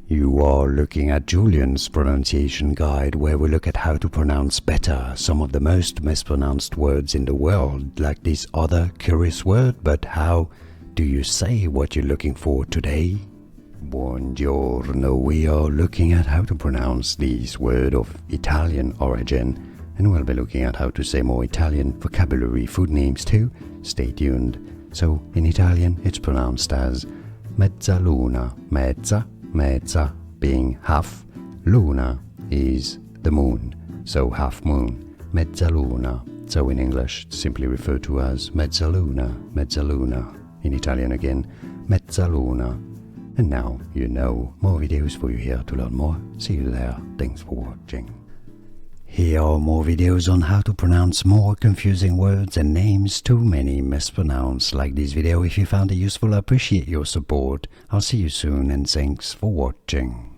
You are looking at Julian's pronunciation guide, where we look at how to pronounce better some of the most mispronounced words in the world, like this other curious word. But how do you say what you're looking for today? Buongiorno. We are looking at how to pronounce this word of Italian origin, and we'll be looking at how to say more Italian vocabulary food names too. Stay tuned. So in Italian it's pronounced as mezzaluna. Mezza being half, luna is the moon, so half moon, mezzaluna. So in English simply referred to as mezzaluna. In Italian again, mezzaluna. And now you know. More videos for you here to learn more. See you there. Thanks for watching. Here are more videos on how to pronounce more confusing words and names too many mispronounced. Like this video if you found it useful. I appreciate your support. I'll see you soon and thanks for watching.